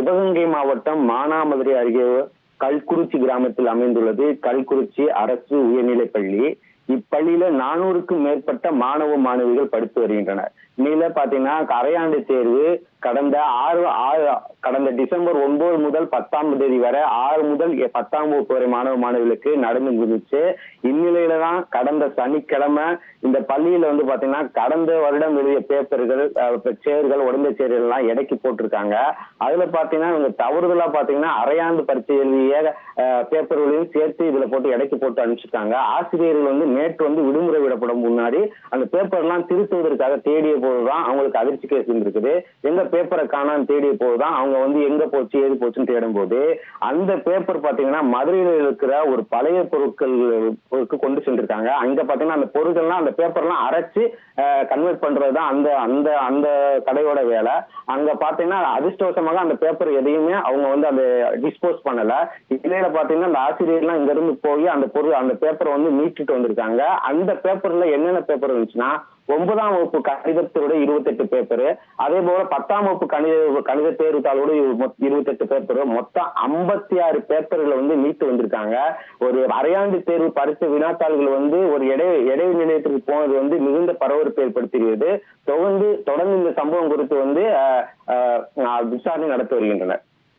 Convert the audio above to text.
சிவகங்கை மாவட்டம் மானாமதுரை அருகே கல்குறிச்சி கிராமத்தில் அமைந்துள்ளது கல்குறிச்சி அரசு உயர்நிலைப்பள்ளி. இப்பள்ளியில 400க்கும் மேற்பட்ட மாணவ மாணவிகள் படித்து வருகின்றனர். இன்னையில பாத்தீங்கன்னா அரையாண்டு தேர்வு கடந்த டிசம்பர் 9 முதல் 10ஆம் தேதி வரை 6 முதல் 10ஆம் வகுப்பு வரை மாணவ மாணவிகளுக்கு நடந்து முடிச்சு. இந்நிலையில தான் கடந்த சனிக்கிழமை இந்த பள்ளியில பாத்தீங்கன்னா கடந்த வருடம் எழுதிய பேப்பர்கள், சேர்கள், உடம்பு சேர்கள் எல்லாம் எடைக்கு போட்டிருக்காங்க. அதுல பாத்தீங்கன்னா இவங்க தவறுதலா பாத்தீங்கன்னா அரையாண்டு பரீட்சை எழுதிய பேப்பர்களையும் சேர்த்து இதுல போட்டு எடைக்கு போட்டு அனுப்பிச்சிருக்காங்க. ஆசிரியர்கள் நேற்று விடுமுறை விடப்படும் முன்னாடி அந்த பேப்பர் எல்லாம் திருத்துவதற்காக தேடிய போதுதான் அவங்களுக்கு அதிர்ச்சி கேஸ் இருக்குது. எங்க பேப்பரை காணான்னு தேடிய போதுதான் அவங்க எங்க போச்சு ஏது போச்சுன்னு தேடும் போது அந்த பேப்பர் பாத்தீங்கன்னா மதுரையில இருக்கிற ஒரு பழைய பொருட்களுக்கு கொண்டு சென்றிருக்காங்க. அங்க பாத்தீங்கன்னா அந்த பொருட்கள்லாம் அந்த பேப்பர்லாம் அரைச்சு கன்வெர்ட் பண்றதுதான் அந்த அந்த அந்த கடையோட வேலை. அங்க பாத்தீங்கன்னா அதிர்ஷ்டவசமாக அந்த பேப்பர் எதையுமே அவங்க அந்த டிஸ்போஸ் பண்ணல. இடையில பாத்தீங்கன்னா அந்த ஆசிரியர்லாம் இங்க இருந்து போய் அந்த பேப்பரை மீட்டுட்டு வந்திருக்காங்க. அந்த பேப்பர்ல என்னென்ன பேப்பர் இருந்துச்சுன்னா 9ஆம் வகுப்பு கணிதத்தோட 28 பேப்பரு, அதே போல 10ஆம் வகுப்பு கணித தேர்வுத்தாளோட 28 பேப்பரு, மொத்தம் 56 பேப்பர்களை மீட்டு வந்திருக்காங்க. ஒரு அரையாண்டு தேர்வு பரிசு வினாத்தாள்கள் ஒரு இடை நிலையத்திற்கு போனது மிகுந்த பரபரப்பு ஏற்படுத்தியது. தொடர்ந்து இந்த சம்பவம் குறித்து விசாரணை நடத்தி வருகின்றனர்.